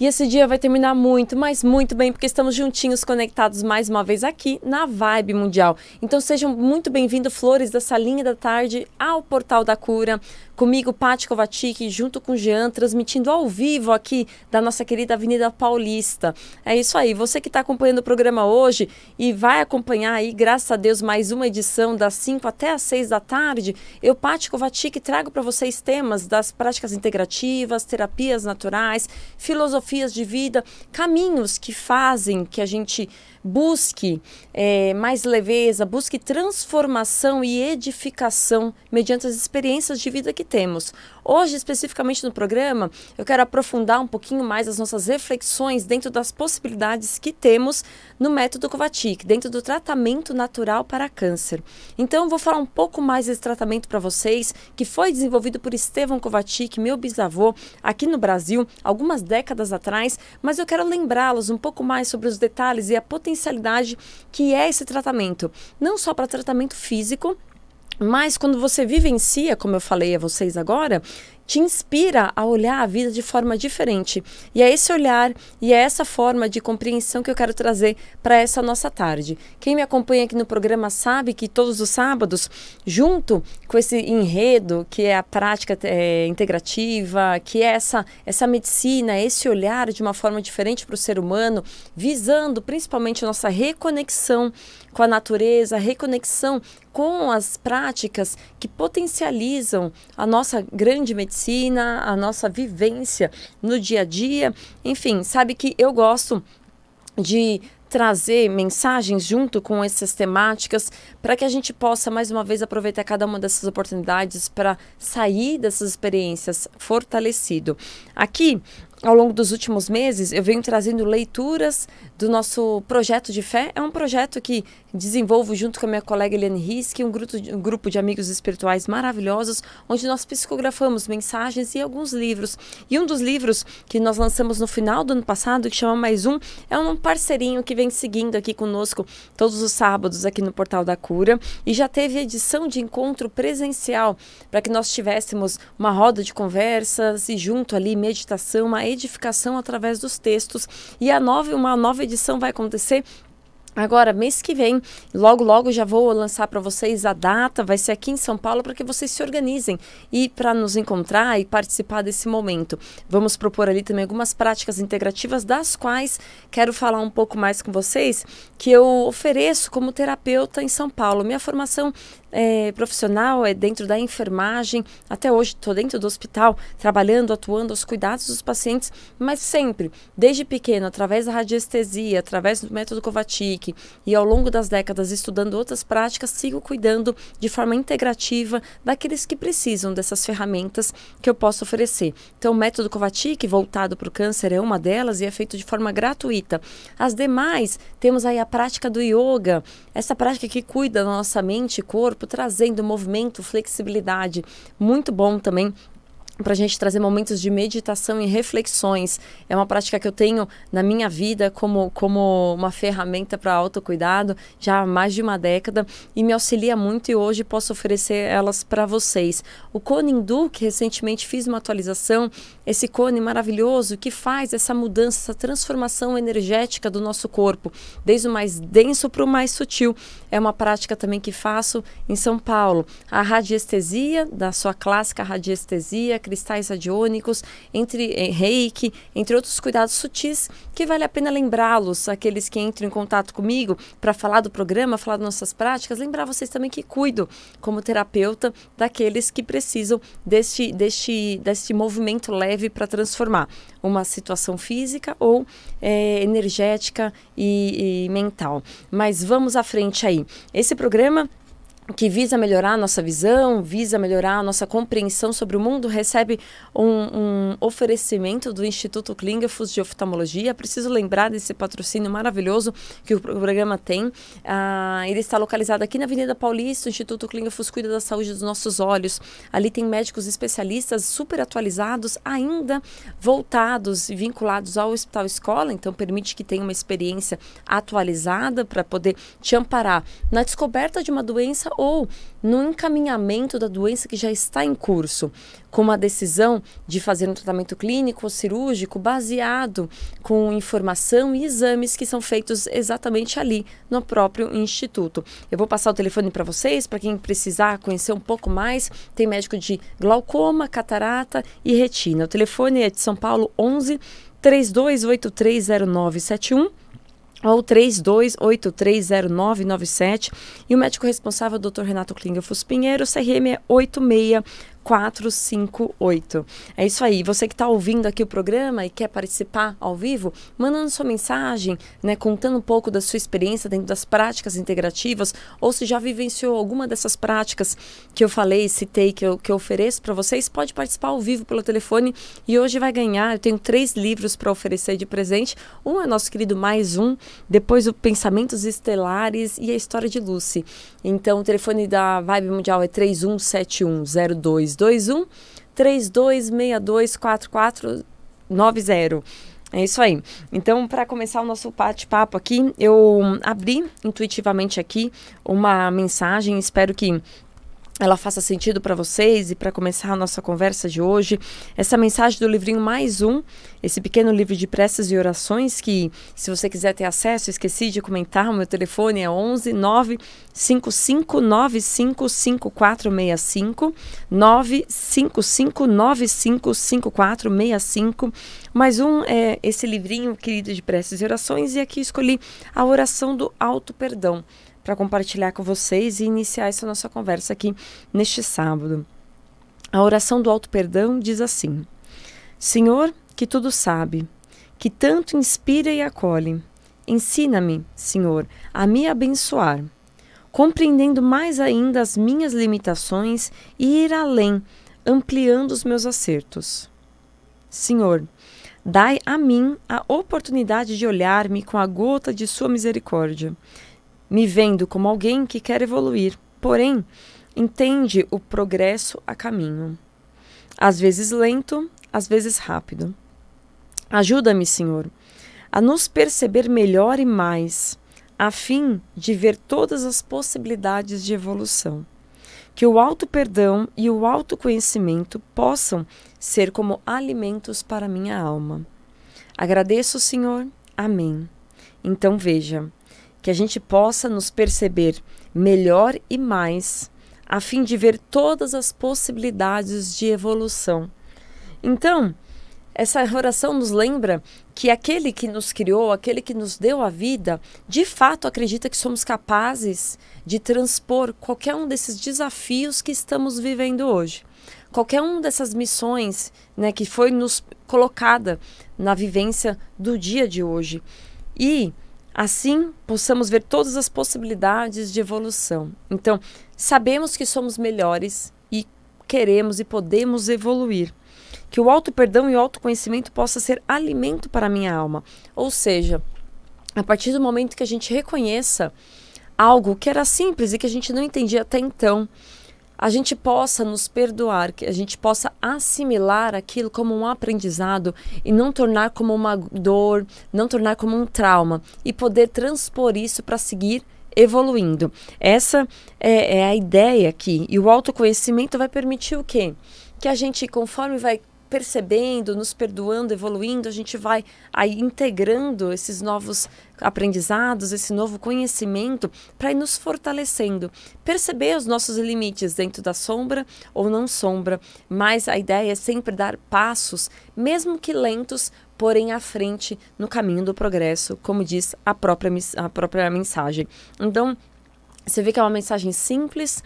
E esse dia vai terminar muito, mas muito bem, porque estamos juntinhos, conectados mais uma vez aqui na Vibe Mundial. Então sejam muito bem-vindos, flores da Salinha da Tarde, ao Portal da Cura. Comigo, Paty Kovacic, junto com o Jean, transmitindo ao vivo aqui da nossa querida Avenida Paulista. É isso aí, você que está acompanhando o programa hoje e vai acompanhar aí, graças a Deus, mais uma edição das 5 até as 6 da tarde, eu, Paty Kovacic, trago para vocês temas das práticas integrativas, terapias naturais, filosofias de vida, caminhos que fazem que a gente busque mais leveza, busque transformação e edificação mediante as experiências de vida que temos. Hoje, especificamente no programa, eu quero aprofundar um pouquinho mais as nossas reflexões dentro das possibilidades que temos no método Kovacic, dentro do tratamento natural para câncer. Então, eu vou falar um pouco mais desse tratamento para vocês, que foi desenvolvido por Stefan Kovacic, meu bisavô, aqui no Brasil, algumas décadas atrás, mas eu quero lembrá-los um pouco mais sobre os detalhes e a potencialidade que é esse tratamento, não só para tratamento físico, mas quando você vivencia, como eu falei a vocês agora, te inspira a olhar a vida de forma diferente. E é esse olhar e é essa forma de compreensão que eu quero trazer para essa nossa tarde. Quem me acompanha aqui no programa sabe que todos os sábados, junto com esse enredo, que é a prática integrativa, que é essa medicina, esse olhar de uma forma diferente para o ser humano, visando principalmente a nossa reconexão com a natureza, reconexão com as práticas que potencializam a nossa grande medicina, a nossa vivência no dia a dia. Enfim, sabe que eu gosto de trazer mensagens junto com essas temáticas para que a gente possa, mais uma vez, aproveitar cada uma dessas oportunidades para sair dessas experiências fortalecido. Aqui, ao longo dos últimos meses, eu venho trazendo leituras do nosso projeto de fé. É um projeto que desenvolvo junto com a minha colega Eliane Risk, um grupo de amigos espirituais maravilhosos, onde nós psicografamos mensagens e alguns livros. E um dos livros que nós lançamos no final do ano passado, que chama Mais Um, é um parceirinho que vem seguindo aqui conosco todos os sábados aqui no Portal da Cura. E já teve edição de encontro presencial, para que nós tivéssemos uma roda de conversas e junto ali meditação, uma edificação através dos textos. E uma nova edição vai acontecer agora, mês que vem. Logo já vou lançar para vocês a data, vai ser aqui em São Paulo, para que vocês se organizem e para nos encontrar e participar desse momento. Vamos propor ali também algumas práticas integrativas, das quais quero falar um pouco mais com vocês, que eu ofereço como terapeuta em São Paulo. Minha formação profissional é dentro da enfermagem. Até hoje estou dentro do hospital, trabalhando, atuando aos cuidados dos pacientes, mas sempre, desde pequeno, através da radiestesia, através do método Kovacic e ao longo das décadas estudando outras práticas, sigo cuidando de forma integrativa daqueles que precisam dessas ferramentas que eu posso oferecer. Então, o método Kovacic, voltado para o câncer, é uma delas e é feito de forma gratuita. As demais, temos aí a prática do yoga, essa prática que cuida da nossa mente e corpo, trazendo movimento, flexibilidade, muito bom também para a gente trazer momentos de meditação e reflexões. É uma prática que eu tenho na minha vida como uma ferramenta para autocuidado já há mais de uma década e me auxilia muito, e hoje posso oferecer elas para vocês. O Cone Hindu, que recentemente fiz uma atualização, esse cone maravilhoso que faz essa mudança, essa transformação energética do nosso corpo, desde o mais denso para o mais sutil. É uma prática também que faço em São Paulo. A radiestesia, da sua clássica radiestesia, cristais radiônicos, reiki, entre outros cuidados sutis, que vale a pena lembrá-los, aqueles que entram em contato comigo para falar do programa, falar das nossas práticas, lembrar vocês também que cuido como terapeuta daqueles que precisam deste movimento leve para transformar uma situação física ou energética e mental. Mas vamos à frente aí. Esse programa, que visa melhorar a nossa visão, visa melhorar a nossa compreensão sobre o mundo, recebe um oferecimento do Instituto Klingelfuss de Oftalmologia. Preciso lembrar desse patrocínio maravilhoso que o programa tem. Ele está localizado aqui na Avenida Paulista. O Instituto Klingelfuss cuida da saúde dos nossos olhos. Ali tem médicos especialistas super atualizados, ainda voltados e vinculados ao Hospital Escola, então permite que tenha uma experiência atualizada para poder te amparar na descoberta de uma doença ou no encaminhamento da doença que já está em curso, com uma decisão de fazer um tratamento clínico ou cirúrgico baseado com informação e exames que são feitos exatamente ali no próprio instituto. Eu vou passar o telefone para vocês, para quem precisar conhecer um pouco mais. Tem médico de glaucoma, catarata e retina. O telefone é de São Paulo, 11 32830971 ou 32830997, e o médico responsável, Dr. Renato Klingelfuss Pinheiro, o CRM é 86458. É isso aí. Você que está ouvindo aqui o programa e quer participar ao vivo, mandando sua mensagem, né, contando um pouco da sua experiência dentro das práticas integrativas, ou se já vivenciou alguma dessas práticas que eu falei, citei, que eu ofereço para vocês, pode participar ao vivo pelo telefone, e hoje vai ganhar. Eu tenho 3 livros para oferecer de presente. Um é nosso querido Mais Um, depois o Pensamentos Estelares e a História de Lucy. Então o telefone da Vibe Mundial é 31710221, 32624490. É isso aí. Então, para começar o nosso bate-papo aqui, eu abri intuitivamente aqui uma mensagem, espero que ela faça sentido para vocês e para começar a nossa conversa de hoje. Essa mensagem do livrinho Mais Um, esse pequeno livro de preces e orações que, se você quiser ter acesso, esqueci de comentar, o meu telefone é 11 955955465, 955955465. Mais Um é esse livrinho querido de preces e orações, e aqui escolhi a oração do auto perdão para compartilhar com vocês e iniciar essa nossa conversa aqui neste sábado. A oração do auto perdão diz assim: Senhor, que tudo sabe, que tanto inspira e acolhe, ensina-me, Senhor, a me abençoar, compreendendo mais ainda as minhas limitações e ir além, ampliando os meus acertos. Senhor, dai a mim a oportunidade de olhar-me com a gota de sua misericórdia, me vendo como alguém que quer evoluir, porém, entende o progresso a caminho. Às vezes lento, às vezes rápido. Ajuda-me, Senhor, a nos perceber melhor e mais, a fim de ver todas as possibilidades de evolução. Que o auto-perdão e o autoconhecimento possam ser como alimentos para minha alma. Agradeço, Senhor. Amém. Então veja, que a gente possa nos perceber melhor e mais, a fim de ver todas as possibilidades de evolução. Então, essa oração nos lembra que aquele que nos criou, aquele que nos deu a vida, de fato acredita que somos capazes de transpor qualquer um desses desafios que estamos vivendo hoje. Qualquer uma dessas missões, né, que foi nos colocada na vivência do dia de hoje. E assim, possamos ver todas as possibilidades de evolução. Então, sabemos que somos melhores e queremos e podemos evoluir. Que o auto-perdão e o autoconhecimento possa ser alimento para a minha alma. Ou seja, a partir do momento que a gente reconheça algo que era simples e que a gente não entendia até então, a gente possa nos perdoar, que a gente possa assimilar aquilo como um aprendizado e não tornar como uma dor, não tornar como um trauma, e poder transpor isso para seguir evoluindo. Essa é a ideia aqui. E o autoconhecimento vai permitir o quê? Que a gente, conforme vai percebendo, nos perdoando, evoluindo, a gente vai aí integrando esses novos aprendizados, esse novo conhecimento para ir nos fortalecendo. Perceber os nossos limites dentro da sombra ou não sombra, mas a ideia é sempre dar passos, mesmo que lentos, porém à frente no caminho do progresso, como diz a própria mensagem. Então, você vê que é uma mensagem simples,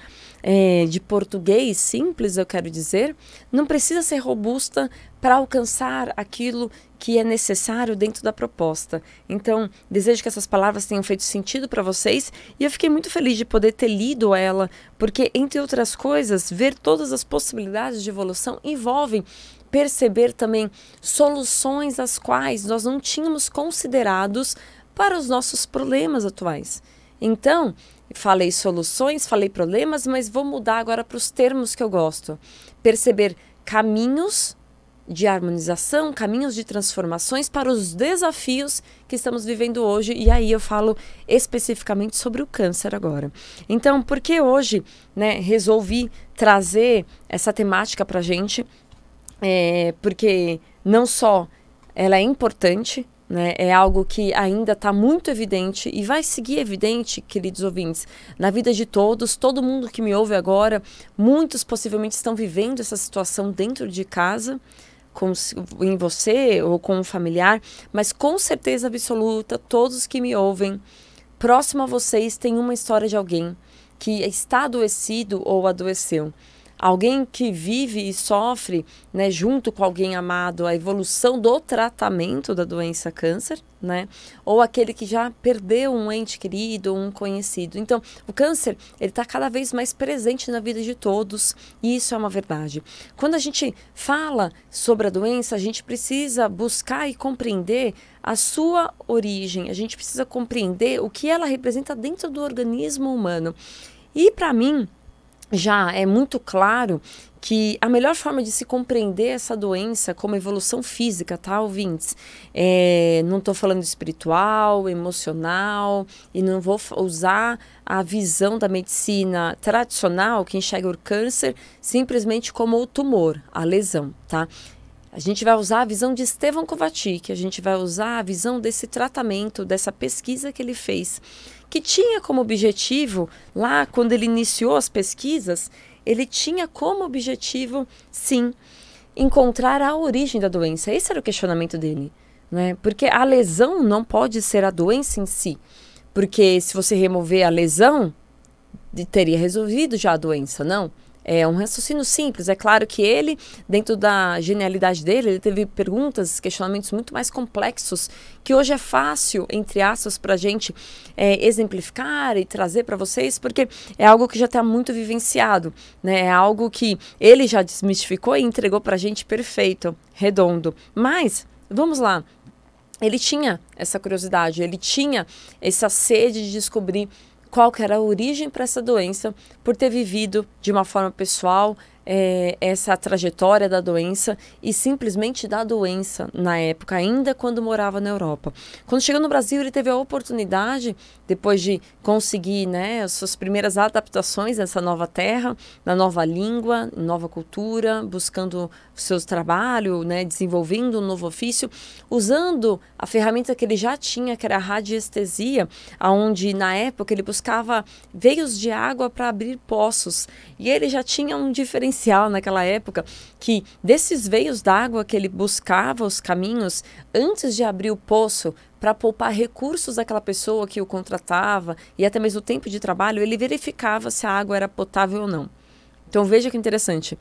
de português simples, eu quero dizer. Não precisa ser robusta para alcançar aquilo que é necessário dentro da proposta. Então, desejo que essas palavras tenham feito sentido para vocês, e eu fiquei muito feliz de poder ter lido ela, porque, entre outras coisas, ver todas as possibilidades de evolução envolvem perceber também soluções as quais nós não tínhamos considerados para os nossos problemas atuais. Então, falei soluções, falei problemas, mas vou mudar agora para os termos que eu gosto. Perceber caminhos de harmonização, caminhos de transformações para os desafios que estamos vivendo hoje. E aí eu falo especificamente sobre o câncer agora. Então, por que hoje, né, resolvi trazer essa temática para a gente? Porque não só ela é importante, né, é algo que ainda está muito evidente e vai seguir evidente, queridos ouvintes, na vida de todos, todo mundo que me ouve agora, muitos possivelmente estão vivendo essa situação dentro de casa, em você ou com um familiar, mas com certeza absoluta, todos que me ouvem, próximo a vocês tem uma história de alguém que está adoecido ou adoeceu. Alguém que vive e sofre, né, junto com alguém amado, a evolução do tratamento da doença câncer, né? Ou aquele que já perdeu um ente querido, um conhecido. Então, o câncer, ele está cada vez mais presente na vida de todos, e isso é uma verdade. Quando a gente fala sobre a doença, a gente precisa buscar e compreender a sua origem, a gente precisa compreender o que ela representa dentro do organismo humano. E para mim, já é muito claro que a melhor forma de se compreender essa doença como evolução física, tá, ouvintes? Não estou falando espiritual, emocional, e não vou usar a visão da medicina tradicional que enxerga o câncer simplesmente como o tumor, a lesão, tá? A gente vai usar a visão de Stefan Kovačić, a gente vai usar a visão desse tratamento, dessa pesquisa que ele fez, que tinha como objetivo, lá quando ele iniciou as pesquisas, ele tinha como objetivo, sim, encontrar a origem da doença. Esse era o questionamento dele, né? Porque a lesão não pode ser a doença em si, porque se você remover a lesão, teria resolvido já a doença, não? É um raciocínio simples. É claro que ele, dentro da genialidade dele, ele teve perguntas, questionamentos muito mais complexos, que hoje é fácil, entre aspas, para a gente exemplificar e trazer para vocês, porque é algo que já está muito vivenciado, né? É algo que ele já desmistificou e entregou para a gente perfeito, redondo. Mas, vamos lá. Ele tinha essa curiosidade, ele tinha essa sede de descobrir qual que era a origem para essa doença, por ter vivido de uma forma pessoal essa trajetória da doença e simplesmente da doença na época, ainda quando morava na Europa. Quando chegou no Brasil, ele teve a oportunidade, depois de conseguir, né, as suas primeiras adaptações nessa nova terra, na nova língua, nova cultura, buscando o seu trabalho, né, desenvolvendo um novo ofício, usando a ferramenta que ele já tinha, que era a radiestesia, onde na época ele buscava veios de água para abrir poços. E ele já tinha um diferencial naquela época, que desses veios d'água que ele buscava os caminhos, antes de abrir o poço, para poupar recursos daquela pessoa que o contratava e até mesmo o tempo de trabalho, ele verificava se a água era potável ou não. Então veja que interessante.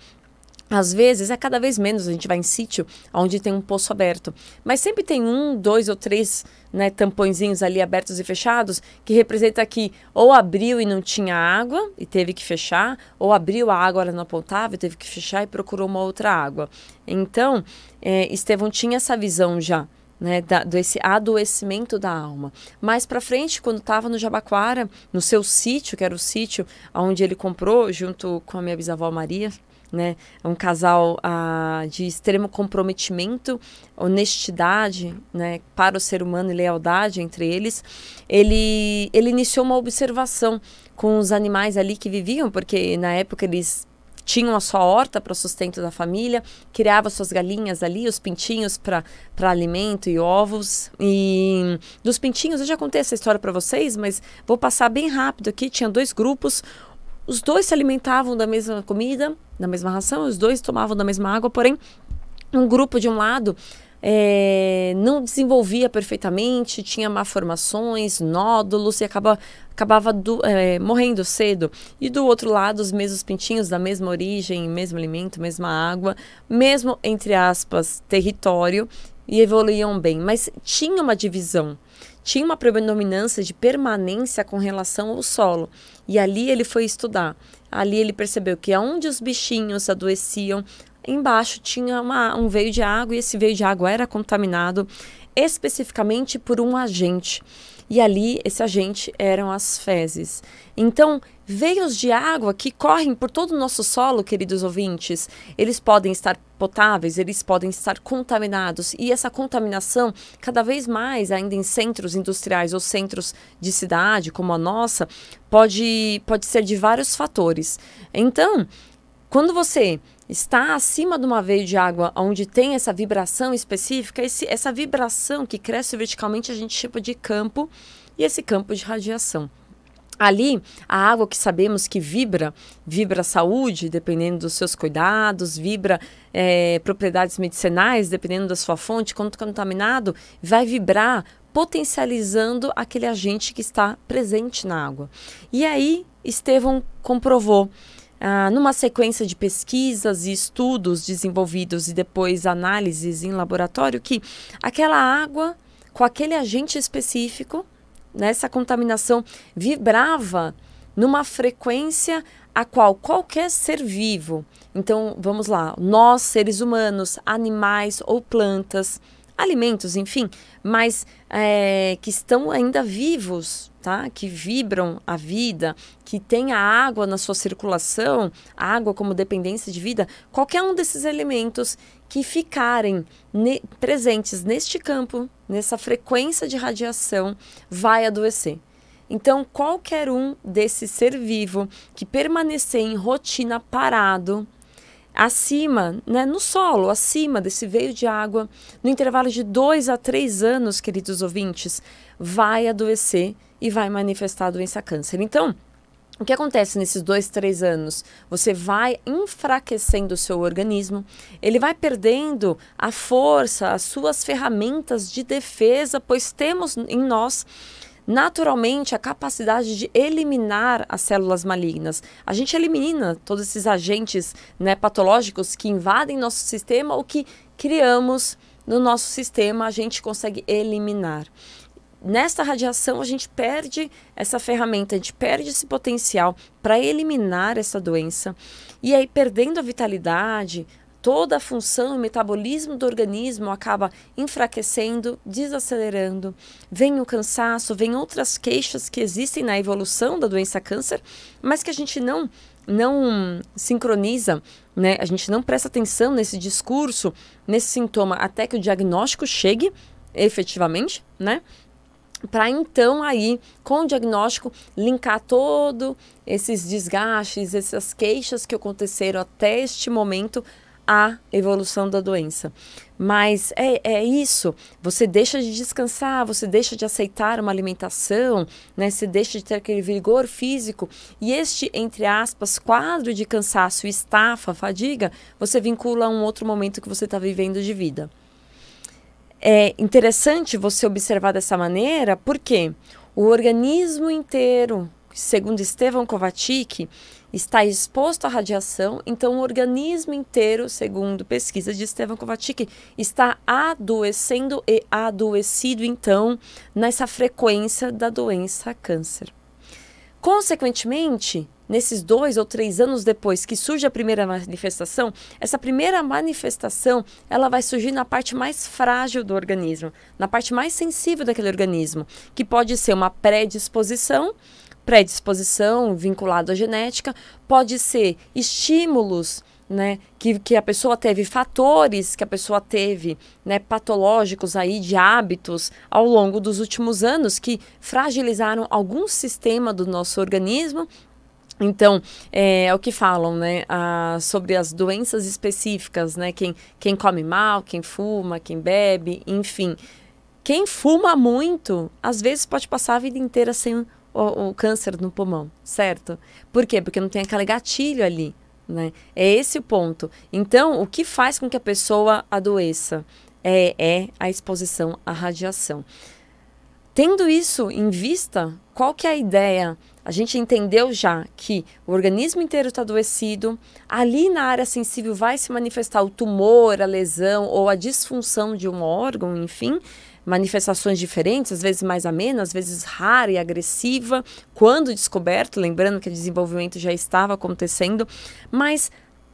Às vezes, cada vez menos a gente vai em sítio onde tem um poço aberto. Mas sempre tem 1, 2 ou 3, né, tampõezinhos ali abertos e fechados, que representa que ou abriu e não tinha água e teve que fechar, ou abriu, a água era não potável e teve que fechar e procurou uma outra água. Então, Estevão tinha essa visão já, né, desse adoecimento da alma. Mais para frente, quando estava no Jabaquara, no seu sítio, que era o sítio onde ele comprou, junto com a minha bisavó Maria, né, um casal de extremo comprometimento, honestidade, né, para o ser humano e lealdade entre eles, ele iniciou uma observação com os animais ali que viviam, porque na época eles tinham a sua horta para o sustento da família, criava suas galinhas ali, os pintinhos para alimento e ovos. E dos pintinhos, eu já contei essa história para vocês, mas vou passar bem rápido aqui. Tinha 2 grupos, os 2 se alimentavam da mesma comida, da mesma ração, os 2 tomavam da mesma água, porém um grupo de um lado não desenvolvia perfeitamente, tinha malformações, nódulos e acabava morrendo cedo. E do outro lado, os mesmos pintinhos da mesma origem, mesmo alimento, mesma água, mesmo, entre aspas, território, e evoluíam bem. Mas tinha uma divisão, tinha uma predominância de permanência com relação ao solo. E ali ele foi estudar. Ali ele percebeu que onde os bichinhos adoeciam, embaixo tinha um veio de água, e esse veio de água era contaminado especificamente por um agente. e ali esse agente eram as fezes. Então, veios de água que correm por todo o nosso solo, queridos ouvintes, eles podem estar potáveis, eles podem estar contaminados, e essa contaminação, cada vez mais, ainda em centros industriais ou centros de cidade, como a nossa, pode ser de vários fatores. Então, quando você está acima de uma veia de água onde tem essa vibração específica, essa vibração que cresce verticalmente a gente chama de campo, e esse campo de radiação. Ali, a água que sabemos que vibra a saúde, dependendo dos seus cuidados, vibra propriedades medicinais, dependendo da sua fonte, quando contaminado, vai vibrar potencializando aquele agente que está presente na água. E aí, Estevão comprovou, numa sequência de pesquisas e estudos desenvolvidos e depois análises em laboratório, que aquela água com aquele agente específico, nessa contaminação, vibrava numa frequência a qual qualquer ser vivo, então vamos lá, nós seres humanos, animais ou plantas, alimentos, enfim, mas que estão ainda vivos, tá? Que vibram a vida, que tem a água na sua circulação, a água como dependência de vida, qualquer um desses elementos que ficarem presentes neste campo, nessa frequência de radiação, vai adoecer. Então, qualquer um desse ser vivo que permanecer em rotina parado, acima, né, no solo, acima desse veio de água, no intervalo de 2 a 3 anos, queridos ouvintes, vai adoecer e vai manifestar a doença câncer. Então, o que acontece nesses 2, 3 anos? Você vai enfraquecendo o seu organismo, ele vai perdendo a força, as suas ferramentas de defesa, pois temos em nós naturalmente a capacidade de eliminar as células malignas. A gente elimina todos esses agentes, né, patológicos que invadem nosso sistema ou que criamos no nosso sistema, a gente consegue eliminar. Nesta radiação, a gente perde essa ferramenta, a gente perde esse potencial para eliminar essa doença. E aí, perdendo a vitalidade, toda a função e metabolismo do organismo acaba enfraquecendo, desacelerando. Vem o cansaço, vem outras queixas que existem na evolução da doença câncer, mas que a gente não sincroniza, né? A gente não presta atenção nesse discurso, nesse sintoma, até que o diagnóstico chegue efetivamente, né? Para então aí, com o diagnóstico, linkar todo esses desgastes, essas queixas que aconteceram até este momento à evolução da doença. Mas é isso, você deixa de descansar, você deixa de aceitar uma alimentação, né? Você deixa de ter aquele vigor físico e este, entre aspas, quadro de cansaço, estafa, fadiga, você vincula a um outro momento que você está vivendo de vida. É interessante você observar dessa maneira, porque o organismo inteiro, segundo Estevão Kovačić, está exposto à radiação, então o organismo inteiro, segundo pesquisa de Estevão Kovačić, está adoecendo e adoecido, então, nessa frequência da doença câncer. Consequentemente, nesses 2 ou 3 anos depois que surge a primeira manifestação, essa primeira manifestação, ela vai surgir na parte mais frágil do organismo, na parte mais sensível daquele organismo, que pode ser uma predisposição vinculada à genética, pode ser estímulos, né, que a pessoa teve, fatores que a pessoa teve, né, patológicos aí de hábitos ao longo dos últimos anos que fragilizaram algum sistema do nosso organismo. Então, é o que falam, né, sobre as doenças específicas, né, quem come mal, quem fuma, quem bebe, enfim. Quem fuma muito, às vezes pode passar a vida inteira sem o câncer no pulmão, certo? Por quê? Porque não tem aquele gatilho ali, né? É esse o ponto. Então, o que faz com que a pessoa adoeça é a exposição à radiação. Tendo isso em vista, qual que é a ideia? A gente entendeu já que o organismo inteiro está adoecido, ali na área sensível vai se manifestar o tumor, a lesão ou a disfunção de um órgão, enfim, manifestações diferentes, às vezes mais amena, às vezes rara e agressiva, quando descoberto, lembrando que o desenvolvimento já estava acontecendo, mas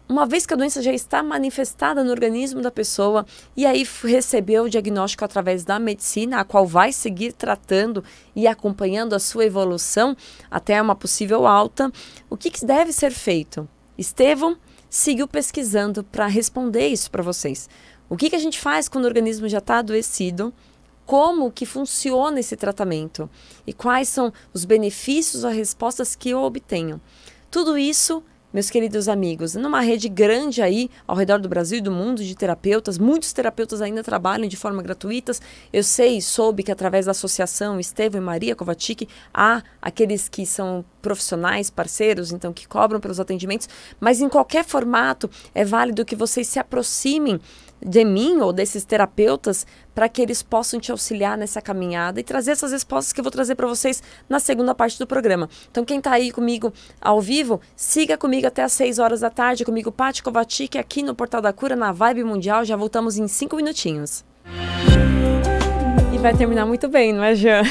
uma vez que a doença já está manifestada no organismo da pessoa e aí recebeu o diagnóstico através da medicina, a qual vai seguir tratando e acompanhando a sua evolução até uma possível alta, o que deve ser feito? Estevão seguiu pesquisando para responder isso para vocês. O que a gente faz quando o organismo já está adoecido? Como que funciona esse tratamento? E quais são os benefícios ou as respostas que eu obtenho? Tudo isso, meus queridos amigos, numa rede grande aí ao redor do Brasil e do mundo de terapeutas, muitos terapeutas ainda trabalham de forma gratuita. Eu soube que através da associação Estevão e Maria Kovacic há aqueles que são profissionais, parceiros, então que cobram pelos atendimentos, mas em qualquer formato é válido que vocês se aproximem de mim ou desses terapeutas para que eles possam te auxiliar nessa caminhada e trazer essas respostas que eu vou trazer para vocês na segunda parte do programa. Então quem está aí comigo ao vivo, siga comigo até às 6 horas da tarde, comigo Paty Kovacic aqui no Portal da Cura, na Vibe Mundial. Já voltamos em 5 minutinhos. E vai terminar muito bem, não é, Jean?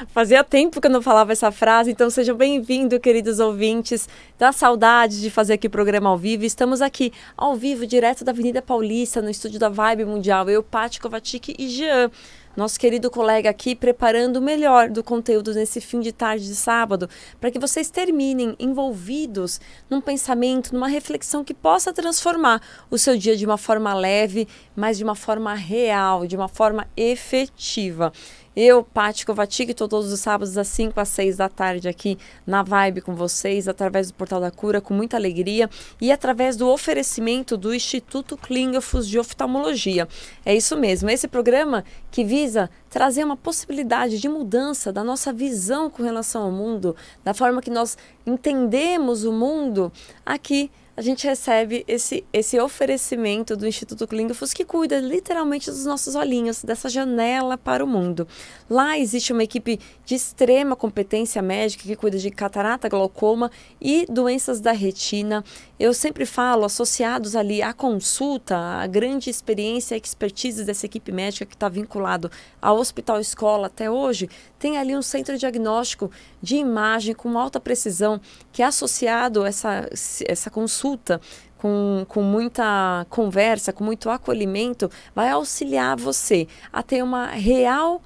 Fazia tempo que eu não falava essa frase, então sejam bem-vindos, queridos ouvintes. Dá saudade de fazer aqui o programa ao vivo. Estamos aqui ao vivo, direto da Avenida Paulista, no estúdio da Vibe Mundial. Eu, Paty Kovacic e Jean, nosso querido colega aqui, preparando o melhor do conteúdo nesse fim de tarde de sábado, para que vocês terminem envolvidos num pensamento, numa reflexão que possa transformar o seu dia de uma forma leve, mas de uma forma real, de uma forma efetiva. Eu, Paty Kovacic, estou todos os sábados das 5 às 6 da tarde aqui na Vibe com vocês, através do Portal da Cura, com muita alegria, e através do oferecimento do Instituto Klingelfuss de Oftalmologia. É isso mesmo, esse programa que visa trazer uma possibilidade de mudança da nossa visão com relação ao mundo, da forma que nós entendemos o mundo. Aqui a gente recebe esse oferecimento do Instituto Klingelfuss, que cuida literalmente dos nossos olhinhos, dessa janela para o mundo. Lá existe uma equipe de extrema competência médica que cuida de catarata, glaucoma e doenças da retina. Eu sempre falo, associados ali à consulta, à grande experiência e expertise dessa equipe médica que está vinculado ao Hospital Escola até hoje, tem ali um centro diagnóstico de imagem com alta precisão, que é associado a essa consulta com muita conversa, com muito acolhimento, vai auxiliar você a ter uma real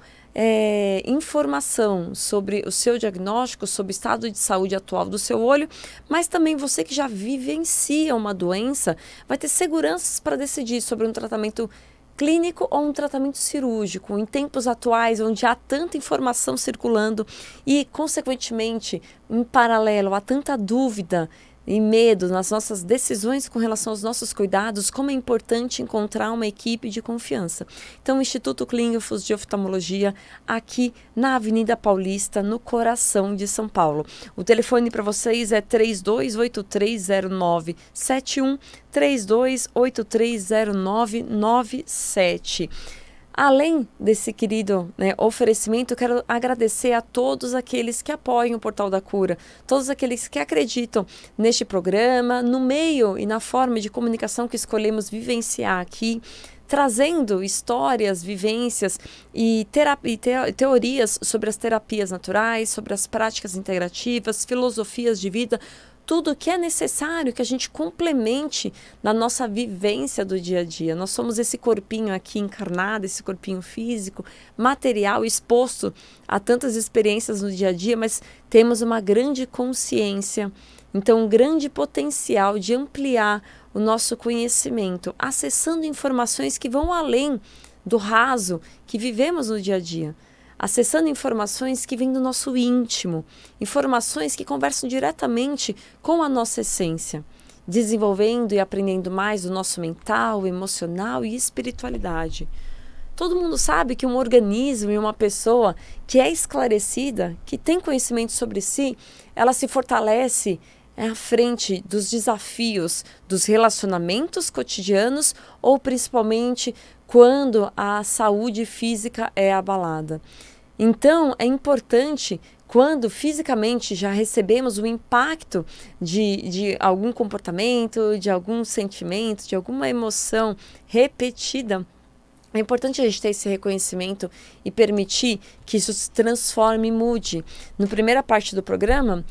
informação sobre o seu diagnóstico, sobre o estado de saúde atual do seu olho, mas também você que já vivencia uma doença vai ter seguranças para decidir sobre um tratamento clínico ou um tratamento cirúrgico, em tempos atuais onde há tanta informação circulando e, consequentemente, em paralelo, há tanta dúvida e medo nas nossas decisões com relação aos nossos cuidados, como é importante encontrar uma equipe de confiança. Então, o Instituto Klingelfuss de Oftalmologia, aqui na Avenida Paulista, no coração de São Paulo. O telefone para vocês é 32830971, 32830997. Além desse querido oferecimento, eu quero agradecer a todos aqueles que apoiam o Portal da Cura, todos aqueles que acreditam neste programa, no meio e na forma de comunicação que escolhemos vivenciar aqui, trazendo histórias, vivências e teorias sobre as terapias naturais, sobre as práticas integrativas, filosofias de vida, tudo que é necessário que a gente complemente na nossa vivência do dia a dia. Nós somos esse corpinho aqui encarnado, esse corpinho físico, material, exposto a tantas experiências no dia a dia, mas temos uma grande consciência, então um grande potencial de ampliar o nosso conhecimento, acessando informações que vão além do raso que vivemos no dia a dia. Acessando informações que vêm do nosso íntimo, informações que conversam diretamente com a nossa essência, desenvolvendo e aprendendo mais do nosso mental, emocional e espiritualidade. Todo mundo sabe que um organismo e uma pessoa que é esclarecida, que tem conhecimento sobre si, ela se fortalece à frente dos desafios dos relacionamentos cotidianos ou principalmente quando a saúde física é abalada. Então, é importante, quando fisicamente já recebemos o impacto de algum comportamento, de algum sentimento, de alguma emoção repetida, é importante a gente ter esse reconhecimento e permitir que isso se transforme e mude. Na primeira parte do programa,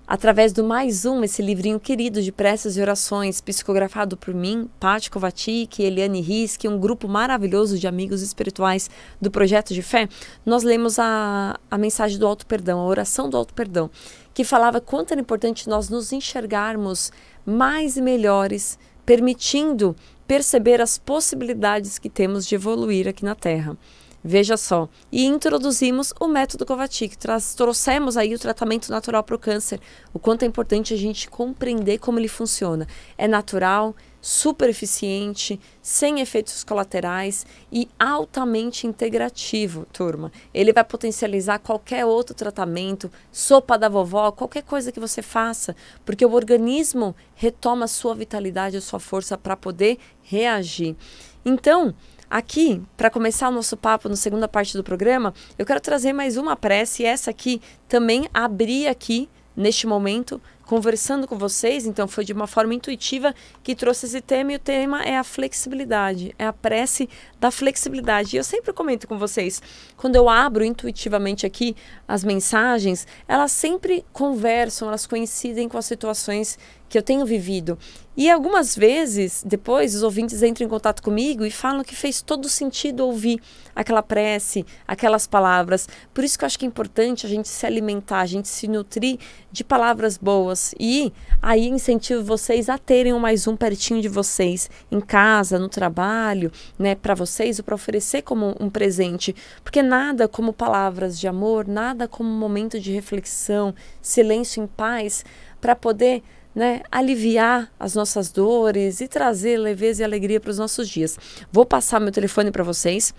através do Mais Um, esse livrinho querido de preces e orações, psicografado por mim, Paty Kovacic, Eliane Riske, um grupo maravilhoso de amigos espirituais do Projeto de Fé, nós lemos a mensagem do auto-perdão, a oração do auto-perdão, que falava quanto era importante nós nos enxergarmos mais e melhores, permitindo perceber as possibilidades que temos de evoluir aqui na Terra. Veja só, e introduzimos o método Kovacic, trouxemos aí o tratamento natural para o câncer, o quanto é importante a gente compreender como ele funciona. É natural, super eficiente, sem efeitos colaterais e altamente integrativo, turma. Ele vai potencializar qualquer outro tratamento, sopa da vovó, qualquer coisa que você faça, porque o organismo retoma a sua vitalidade, a sua força para poder reagir. Então, aqui, para começar o nosso papo na segunda parte do programa, eu quero trazer mais uma prece, e essa aqui também abri aqui, neste momento, conversando com vocês, então foi de uma forma intuitiva que trouxe esse tema, e o tema é a flexibilidade, é a prece da flexibilidade. E eu sempre comento com vocês, quando eu abro intuitivamente aqui as mensagens, elas sempre conversam, elas coincidem com as situações que eu tenho vivido. E algumas vezes, depois, os ouvintes entram em contato comigo e falam que fez todo sentido ouvir aquela prece, aquelas palavras. Por isso que eu acho que é importante a gente se alimentar, a gente se nutrir de palavras boas. E aí incentivo vocês a terem um Mais Um pertinho de vocês, em casa, no trabalho, né, para vocês, ou para oferecer como um presente. Porque nada como palavras de amor, nada como um momento de reflexão, silêncio em paz, para poder, né, aliviar as nossas dores e trazer leveza e alegria para os nossos dias. Vou passar meu telefone para vocês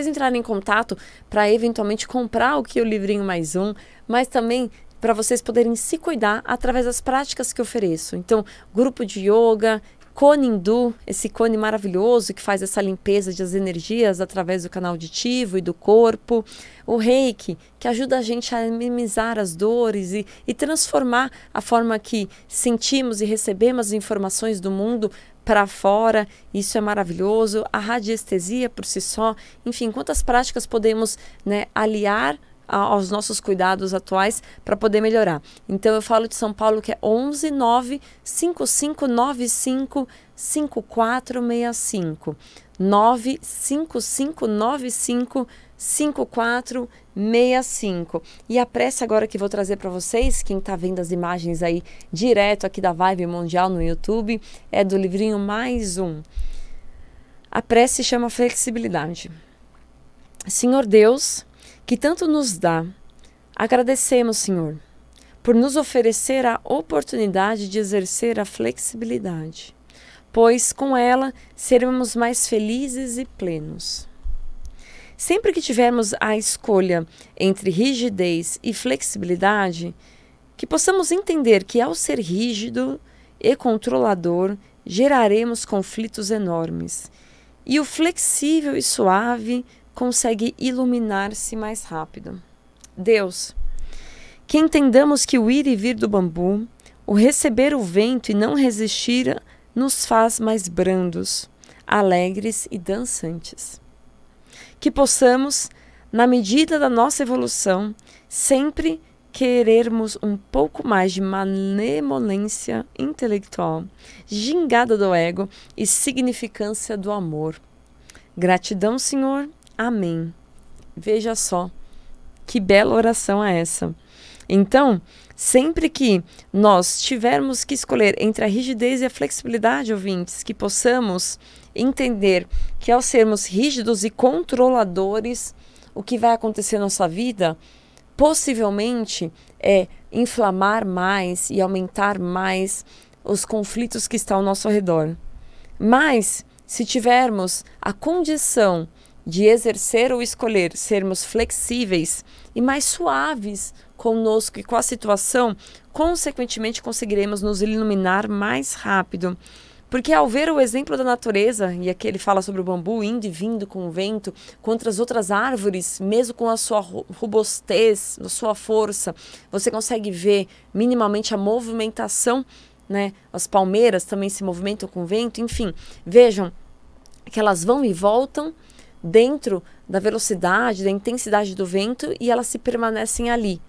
entrarem em contato, para eventualmente comprar o livrinho Mais Um, mas também para vocês poderem se cuidar através das práticas que eu ofereço. Então, grupo de yoga, cone hindu, esse cone maravilhoso que faz essa limpeza das energias através do canal auditivo e do corpo. O reiki, que ajuda a gente a minimizar as dores e transformar a forma que sentimos e recebemos as informações do mundo para fora. Isso é maravilhoso. A radiestesia por si só. Enfim, quantas práticas podemos, né, aliar aos nossos cuidados atuais para poder melhorar. Então eu falo de São Paulo, que é 11 9 5595 5465 95595 5465. E a prece agora que vou trazer para vocês, quem está vendo as imagens aí direto aqui da Vibe Mundial no YouTube, é do livrinho Mais Um. A prece se chama Flexibilidade. Senhor Deus, que tanto nos dá, agradecemos, Senhor, por nos oferecer a oportunidade de exercer a flexibilidade, pois com ela seremos mais felizes e plenos. Sempre que tivermos a escolha entre rigidez e flexibilidade, que possamos entender que ao ser rígido e controlador, geraremos conflitos enormes, e o flexível e suave consegue iluminar-se mais rápido. Deus, que entendamos que o ir e vir do bambu, o receber o vento e não resistir, nos faz mais brandos, alegres e dançantes. Que possamos, na medida da nossa evolução, sempre querermos um pouco mais de malemolência intelectual, gingada do ego e significância do amor. Gratidão, Senhor. Amém. Veja só, que bela oração é essa. Então, sempre que nós tivermos que escolher entre a rigidez e a flexibilidade, ouvintes, que possamos entender que ao sermos rígidos e controladores, o que vai acontecer na nossa vida, possivelmente é inflamar mais e aumentar mais os conflitos que estão ao nosso redor. Mas, se tivermos a condição de exercer ou escolher sermos flexíveis e mais suaves conosco e com a situação, consequentemente conseguiremos nos iluminar mais rápido. Porque ao ver o exemplo da natureza, e aqui ele fala sobre o bambu indo e vindo com o vento, contra as outras árvores, mesmo com a sua robustez, a sua força, você consegue ver minimamente a movimentação, né? As palmeiras também se movimentam com o vento, enfim, vejam que elas vão e voltam dentro da velocidade, da intensidade do vento, e elas se permanecem ali,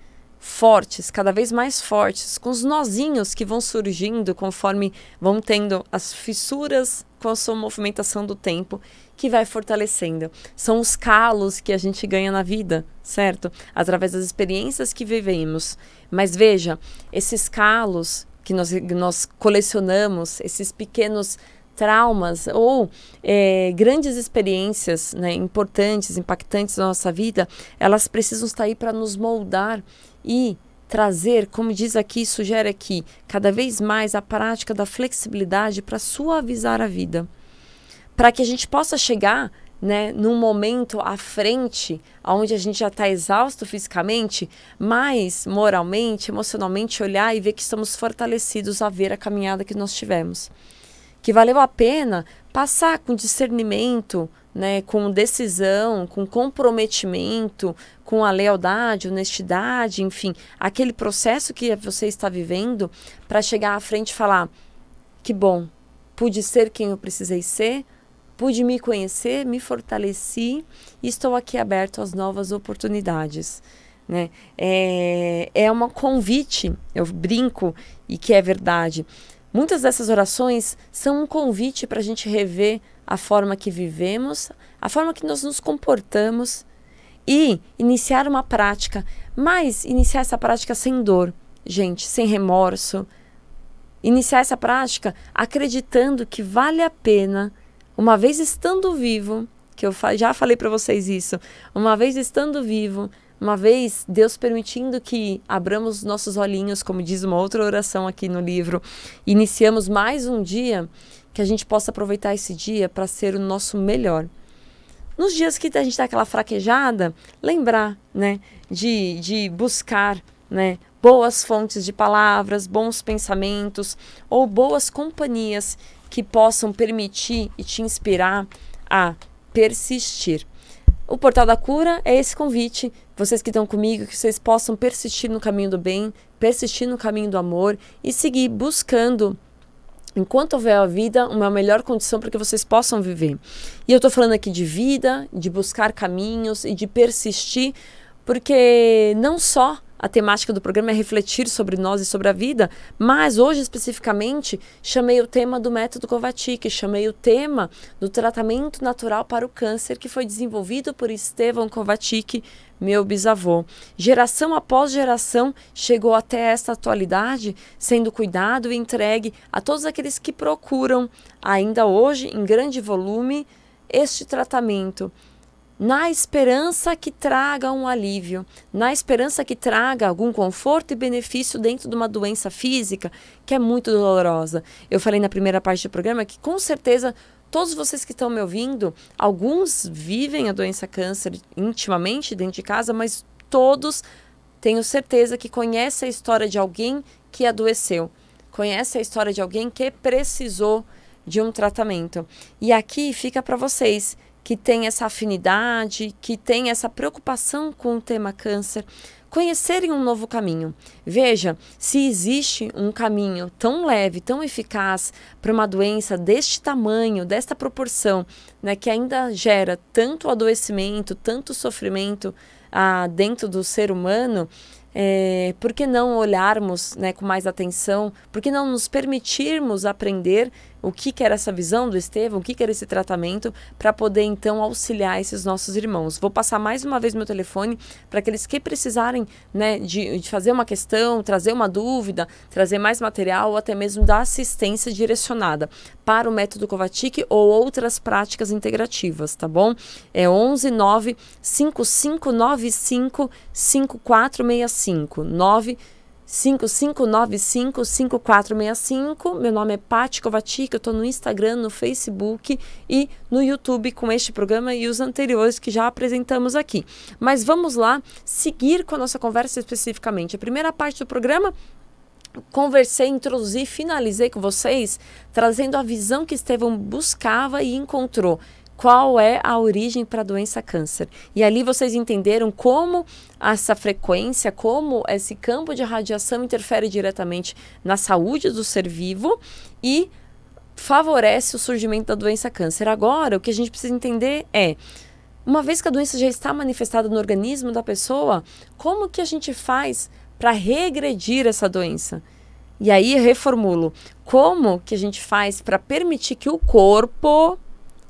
fortes, cada vez mais fortes, com os nozinhos que vão surgindo conforme vão tendo as fissuras com a sua movimentação do tempo, que vai fortalecendo. São os calos que a gente ganha na vida, certo? Através das experiências que vivemos. Mas veja, esses calos que nós colecionamos, esses pequenos traumas ou grandes experiências, né, importantes, impactantes na nossa vida, elas precisam estar aí para nos moldar e trazer, como diz aqui, sugere aqui, cada vez mais a prática da flexibilidade para suavizar a vida. Para que a gente possa chegar, né, num momento à frente, onde a gente já está exausto fisicamente, mas moralmente, emocionalmente, olhar e ver que estamos fortalecidos a ver a caminhada que nós tivemos. Que valeu a pena passar com discernimento, né, com decisão, com comprometimento, com a lealdade, honestidade, enfim, aquele processo que você está vivendo para chegar à frente e falar: que bom, pude ser quem eu precisei ser, pude me conhecer, me fortaleci e estou aqui aberto às novas oportunidades. Né? É um convite, eu brinco, e que é verdade. Muitas dessas orações são um convite para a gente rever a forma que vivemos, a forma que nós nos comportamos e iniciar uma prática, mas iniciar essa prática sem dor, gente, sem remorso. Iniciar essa prática acreditando que vale a pena, uma vez estando vivo, que eu já falei para vocês isso, uma vez estando vivo, uma vez Deus permitindo que abramos nossos olhinhos, como diz uma outra oração aqui no livro, iniciamos mais um dia, que a gente possa aproveitar esse dia para ser o nosso melhor. Nos dias que a gente dá aquela fraquejada, lembrar, né, de buscar, né, boas fontes de palavras, bons pensamentos ou boas companhias que possam permitir e te inspirar a persistir. O Portal da Cura é esse convite, vocês que estão comigo, que vocês possam persistir no caminho do bem, persistir no caminho do amor e seguir buscando, enquanto houver a vida, uma melhor condição para que vocês possam viver. E eu estou falando aqui de vida, de buscar caminhos e de persistir, porque não só a temática do programa é refletir sobre nós e sobre a vida, mas hoje especificamente chamei o tema do método Kovačić, chamei o tema do tratamento natural para o câncer que foi desenvolvido por Stefan Kovačić, meu bisavô. Geração após geração chegou até esta atualidade, sendo cuidado e entregue a todos aqueles que procuram, ainda hoje, em grande volume, este tratamento, na esperança que traga um alívio, na esperança que traga algum conforto e benefício dentro de uma doença física que é muito dolorosa. Eu falei na primeira parte do programa que, com certeza, todos vocês que estão me ouvindo, alguns vivem a doença câncer intimamente dentro de casa, mas todos, tenho certeza, que conhecem a história de alguém que adoeceu, conhecem a história de alguém que precisou de um tratamento. E aqui fica para vocês que tem essa afinidade, que tem essa preocupação com o tema câncer, conhecerem um novo caminho. Veja, se existe um caminho tão leve, tão eficaz para uma doença deste tamanho, desta proporção, né, que ainda gera tanto adoecimento, tanto sofrimento dentro do ser humano, por que não olharmos, né, com mais atenção? Por que não nos permitirmos aprender o que era essa visão do Estevão, o que era esse tratamento, para poder então auxiliar esses nossos irmãos? Vou passar mais uma vez meu telefone para aqueles que precisarem, né, de fazer uma questão, trazer uma dúvida, trazer mais material ou até mesmo dar assistência direcionada para o método Kovačić ou outras práticas integrativas, tá bom? É 11 9 5595 5465 5595-5465. Meu nome é Paty Kovačić, eu estou no Instagram, no Facebook e no YouTube com este programa e os anteriores que já apresentamos aqui. Mas vamos lá seguir com a nossa conversa especificamente. A primeira parte do programa, conversei, introduzi, finalizei com vocês, trazendo a visão que Estevão buscava e encontrou. Qual é a origem para a doença câncer? E ali vocês entenderam como essa frequência, como esse campo de radiação interfere diretamente na saúde do ser vivo e favorece o surgimento da doença câncer. Agora, o que a gente precisa entender é, uma vez que a doença já está manifestada no organismo da pessoa, como que a gente faz para regredir essa doença. E aí eu reformulo, como que a gente faz para permitir que o corpo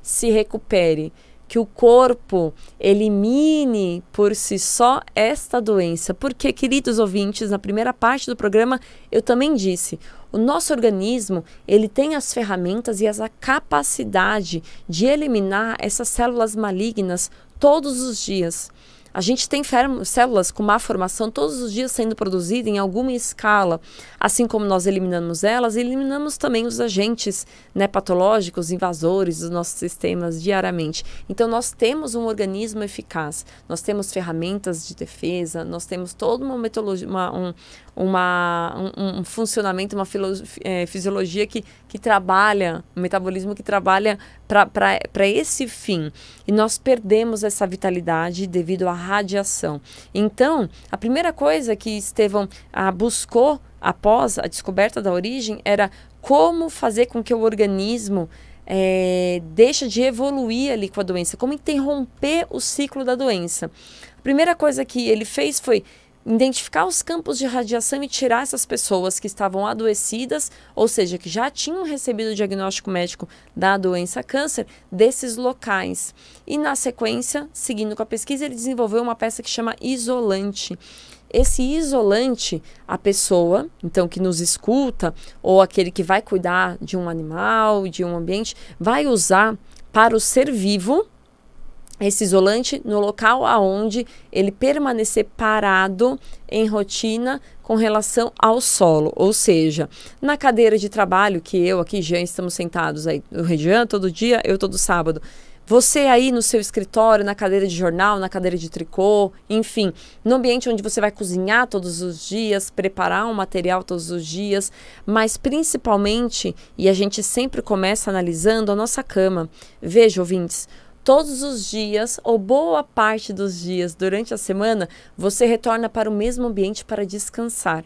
se recupere, que o corpo elimine por si só esta doença? Porque, queridos ouvintes, na primeira parte do programa eu também disse, o nosso organismo, ele tem as ferramentas e a capacidade de eliminar essas células malignas todos os dias. A gente tem células com má formação todos os dias sendo produzidas em alguma escala. Assim como nós eliminamos elas, eliminamos também os agentes, né, patológicos, invasores dos nossos sistemas diariamente. Então nós temos um organismo eficaz, nós temos ferramentas de defesa, nós temos toda uma metodologia, um funcionamento, uma fisiologia que trabalha, um metabolismo que trabalha para esse fim. E nós perdemos essa vitalidade devido à radiação. Então, a primeira coisa que Estevão buscou após a descoberta da origem era como fazer com que o organismo deixe de evoluir ali com a doença, como interromper o ciclo da doença. A primeira coisa que ele fez foi identificar os campos de radiação e tirar essas pessoas que estavam adoecidas, ou seja, que já tinham recebido o diagnóstico médico da doença câncer, desses locais. E na sequência, seguindo com a pesquisa, ele desenvolveu uma peça que chama isolante. Esse isolante, a pessoa, então, que nos escuta, ou aquele que vai cuidar de um animal, de um ambiente, vai usar para o ser vivo esse isolante no local aonde ele permanecer parado em rotina com relação ao solo, ou seja, na cadeira de trabalho que eu aqui, Jean, estamos sentados aí, o Jean todo dia, eu todo sábado. Você aí no seu escritório, na cadeira de jornal, na cadeira de tricô, enfim, no ambiente onde você vai cozinhar todos os dias, preparar um material todos os dias, mas principalmente, e a gente sempre começa analisando a nossa cama. Veja, ouvintes, todos os dias, ou boa parte dos dias durante a semana, você retorna para o mesmo ambiente para descansar.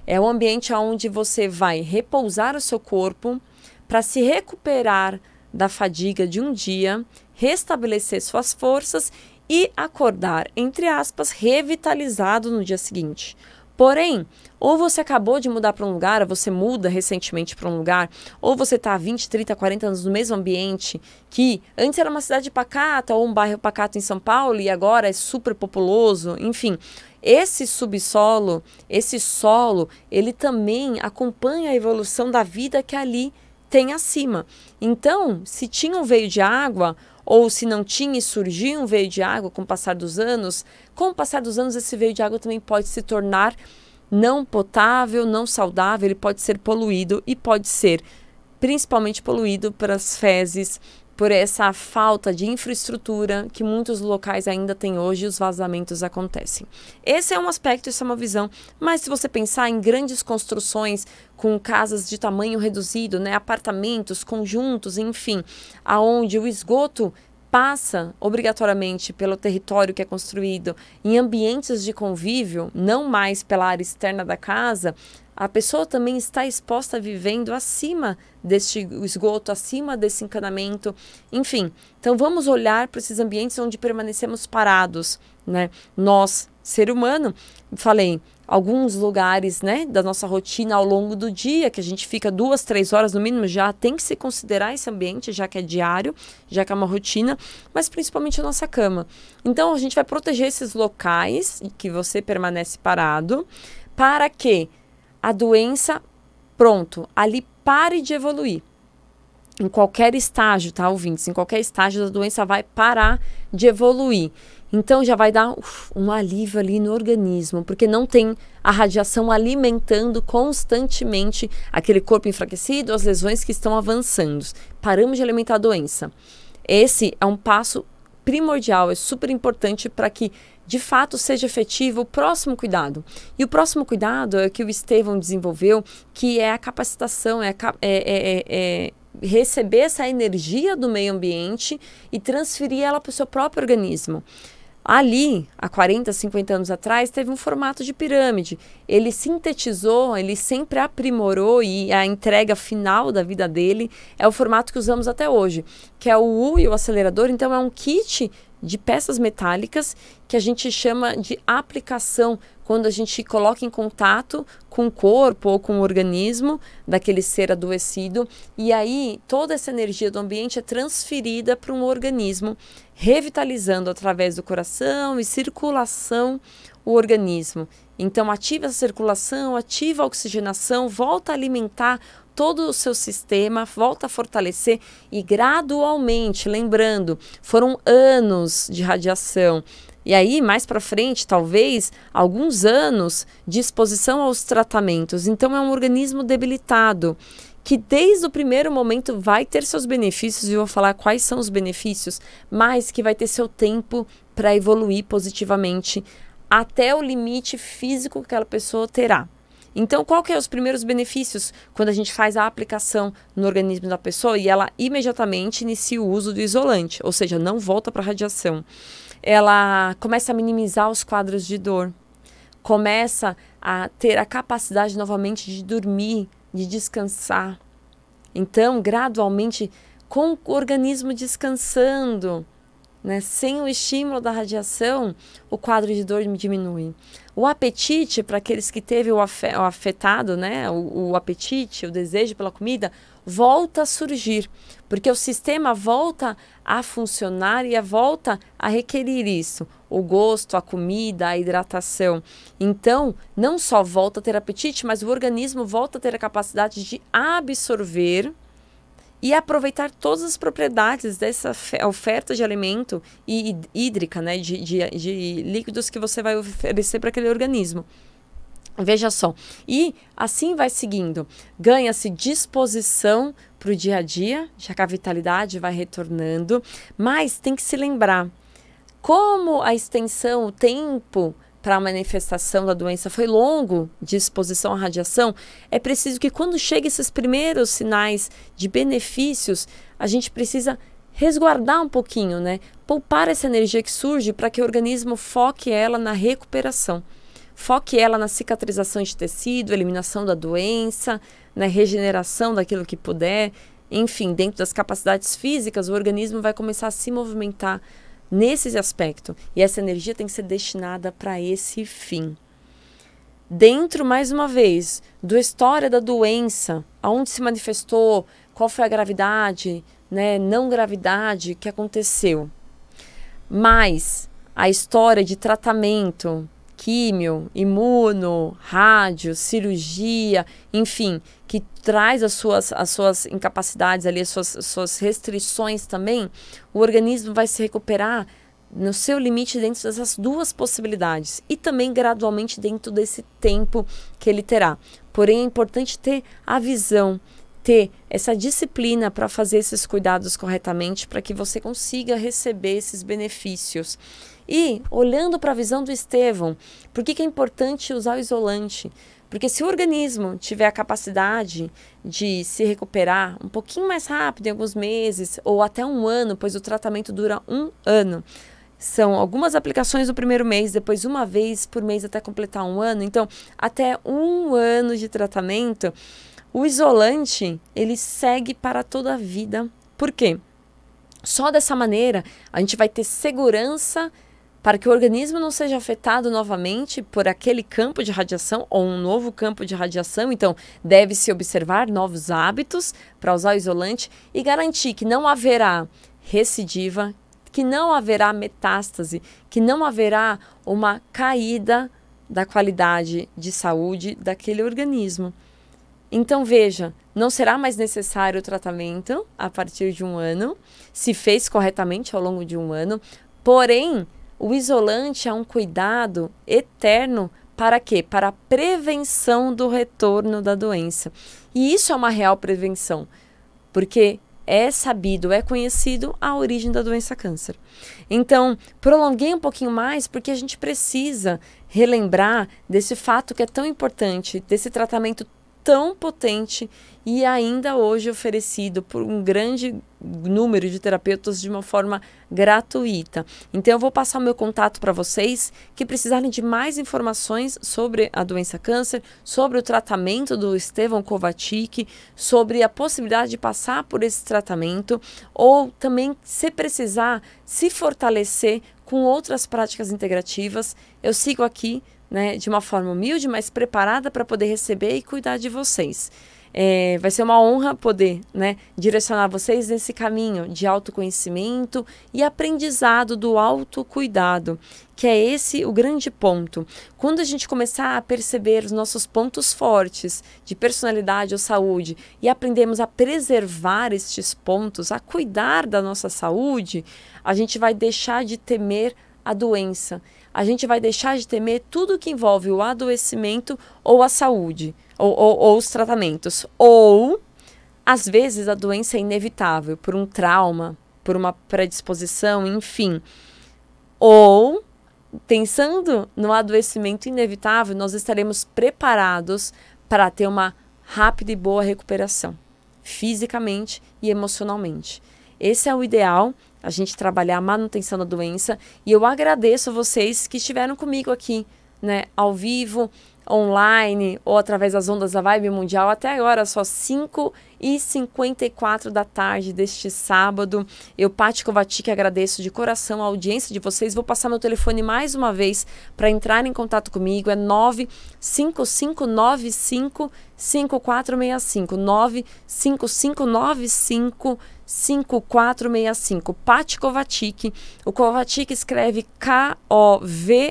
É um ambiente onde você vai repousar o seu corpo para se recuperar da fadiga de um dia, restabelecer suas forças e acordar, entre aspas, revitalizado no dia seguinte. Porém, ou você acabou de mudar para um lugar, ou você muda recentemente para um lugar, ou você está há 20, 30, 40 anos no mesmo ambiente, que antes era uma cidade pacata ou um bairro pacato em São Paulo e agora é super populoso, enfim. Esse subsolo, esse solo, ele também acompanha a evolução da vida que ali tem acima. Então, se tinha um veio de água, ou se não tinha e surgiu um veio de água com o passar dos anos, esse veio de água também pode se tornar não potável, não saudável, ele pode ser poluído e pode ser principalmente poluído pelas fezes, por essa falta de infraestrutura que muitos locais ainda têm hoje e os vazamentos acontecem. Esse é um aspecto, isso é uma visão, mas se você pensar em grandes construções com casas de tamanho reduzido, né, apartamentos, conjuntos, enfim, aonde o esgoto passa obrigatoriamente pelo território que é construído, em ambientes de convívio, não mais pela área externa da casa, a pessoa também está exposta vivendo acima deste esgoto, acima desse encanamento, enfim. Então vamos olhar para esses ambientes onde permanecemos parados, né? Nós, ser humano, falei, alguns lugares, né, da nossa rotina ao longo do dia, que a gente fica 2, 3 horas no mínimo, já tem que se considerar esse ambiente, já que é diário, já que é uma rotina, mas principalmente a nossa cama. Então a gente vai proteger esses locais que você permanece parado, para que a doença, pronto, ali pare de evoluir. Em qualquer estágio, tá, ouvintes? Em qualquer estágio, a doença vai parar de evoluir. Então, já vai dar um alívio ali no organismo, porque não tem a radiação alimentando constantemente aquele corpo enfraquecido, as lesões que estão avançando. Paramos de alimentar a doença. Esse é um passo primordial, é super importante para que de fato seja efetivo o próximo cuidado. E o próximo cuidado é o que o Estevão desenvolveu, que é a capacitação, receber essa energia do meio ambiente e transferir ela para o seu próprio organismo. Ali, há 40, 50 anos atrás, teve um formato de pirâmide. Ele sintetizou, ele sempre aprimorou e a entrega final da vida dele é o formato que usamos até hoje, que é o U e o acelerador. Então, é um kit de peças metálicas que a gente chama de aplicação quando a gente coloca em contato com o corpo ou com o organismo daquele ser adoecido, e aí toda essa energia do ambiente é transferida para um organismo, revitalizando através do coração e circulação o organismo. Então ativa a circulação, ativa a oxigenação, volta a alimentar todo o seu sistema, volta a fortalecer e gradualmente, lembrando, foram anos de radiação. E aí, mais para frente, talvez, alguns anos de exposição aos tratamentos. Então, é um organismo debilitado, que desde o primeiro momento vai ter seus benefícios, e eu vou falar quais são os benefícios, mas que vai ter seu tempo para evoluir positivamente até o limite físico que aquela pessoa terá. Então, qual que é os primeiros benefícios quando a gente faz a aplicação no organismo da pessoa e ela imediatamente inicia o uso do isolante, ou seja, não volta para a radiação? Ela começa a minimizar os quadros de dor, começa a ter a capacidade novamente de dormir, de descansar. Então, gradualmente, com o organismo descansando, né, sem o estímulo da radiação, o quadro de dor diminui. O apetite, para aqueles que teve o afetado, né, o apetite, o desejo pela comida, volta a surgir, porque o sistema volta a funcionar e volta a requerir isso, o gosto, a comida, a hidratação. Então, não só volta a ter apetite, mas o organismo volta a ter a capacidade de absorver e aproveitar todas as propriedades dessa oferta de alimento e hídrica, né, de líquidos que você vai oferecer para aquele organismo. Veja só, e assim vai seguindo, ganha-se disposição para o dia a dia, já que a vitalidade vai retornando, mas tem que se lembrar, como a extensão, o tempo para a manifestação da doença foi longo de exposição à radiação, é preciso que quando cheguem esses primeiros sinais de benefícios, a gente precisa resguardar um pouquinho, né? Poupar essa energia que surge para que o organismo foque ela na recuperação. Foque ela na cicatrização de tecido, eliminação da doença, na regeneração daquilo que puder. Enfim, dentro das capacidades físicas, o organismo vai começar a se movimentar nesse aspecto. E essa energia tem que ser destinada para esse fim. Dentro, mais uma vez, da história da doença, aonde se manifestou, qual foi a gravidade, né, não gravidade que aconteceu. Mas a história de tratamento, químio, imuno, rádio, cirurgia, enfim, que traz as suas incapacidades ali, as suas restrições também, o organismo vai se recuperar no seu limite dentro dessas duas possibilidades e também gradualmente dentro desse tempo que ele terá. Porém, é importante ter a visão, ter essa disciplina para fazer esses cuidados corretamente, para que você consiga receber esses benefícios. E, olhando para a visão do Estevão, por que é importante usar o isolante? Porque se o organismo tiver a capacidade de se recuperar um pouquinho mais rápido, em alguns meses, ou até um ano, pois o tratamento dura um ano, são algumas aplicações no primeiro mês, depois uma vez por mês até completar um ano, então até um ano de tratamento, o isolante, ele segue para toda a vida. Por quê? Só dessa maneira a gente vai ter segurança para que o organismo não seja afetado novamente por aquele campo de radiação ou um novo campo de radiação. Então, deve-se observar novos hábitos para usar o isolante e garantir que não haverá recidiva, que não haverá metástase, que não haverá uma caída da qualidade de saúde daquele organismo. Então, veja, não será mais necessário o tratamento a partir de um ano, se fez corretamente ao longo de um ano, porém, o isolante é um cuidado eterno para quê? Para a prevenção do retorno da doença. E isso é uma real prevenção, porque é sabido, é conhecido a origem da doença câncer. Então, prolonguei um pouquinho mais porque a gente precisa relembrar desse fato que é tão importante, desse tratamento tão potente e ainda hoje oferecido por um grande número de terapeutas de uma forma gratuita. Então eu vou passar o meu contato para vocês que precisarem de mais informações sobre a doença câncer, sobre o tratamento do Estevão Kovačić, sobre a possibilidade de passar por esse tratamento ou também, se precisar, se fortalecer com outras práticas integrativas. Eu sigo aqui né, de uma forma humilde, mas preparada para poder receber e cuidar de vocês. Vai ser uma honra poder, né, direcionar vocês nesse caminho de autoconhecimento e aprendizado do autocuidado, que é esse o grande ponto. Quando a gente começar a perceber os nossos pontos fortes de personalidade ou saúde e aprendemos a preservar estes pontos, a cuidar da nossa saúde, a gente vai deixar de temer a doença. A gente vai deixar de temer tudo que envolve o adoecimento ou a saúde, ou os tratamentos. Ou, às vezes, a doença é inevitável por um trauma, por uma predisposição, enfim. Ou, pensando no adoecimento inevitável, nós estaremos preparados para ter uma rápida e boa recuperação, fisicamente e emocionalmente. Esse é o ideal, a gente trabalhar a manutenção da doença, e eu agradeço a vocês que estiveram comigo aqui, né, ao vivo, online ou através das ondas da Vibe Mundial. Até agora, só 5h54 da tarde deste sábado. Eu, Paty Kovacic, agradeço de coração a audiência de vocês. Vou passar meu telefone mais uma vez para entrar em contato comigo. É 955955465. 955955465. Paty Kovacic. O Kovacic escreve K-O-V-A-C-S-I-K.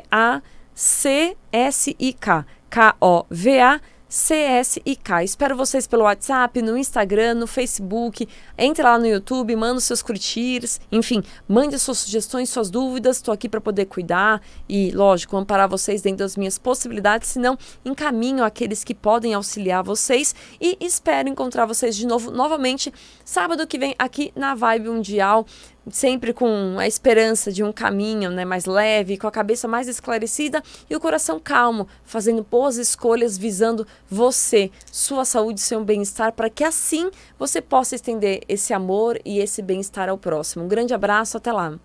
K-O-V-A-C-S-I-K. Espero vocês pelo WhatsApp, no Instagram, no Facebook. Entre lá no YouTube, manda os seus curtirs. Enfim, mande suas sugestões, suas dúvidas. Estou aqui para poder cuidar e, lógico, amparar vocês dentro das minhas possibilidades. Se não, encaminho aqueles que podem auxiliar vocês. E espero encontrar vocês de novo, novamente, sábado que vem, aqui na Vibe Mundial. Sempre com a esperança de um caminho, né, mais leve, com a cabeça mais esclarecida e o coração calmo, fazendo boas escolhas, visando você, sua saúde e seu bem-estar, para que assim você possa estender esse amor e esse bem-estar ao próximo. Um grande abraço, até lá!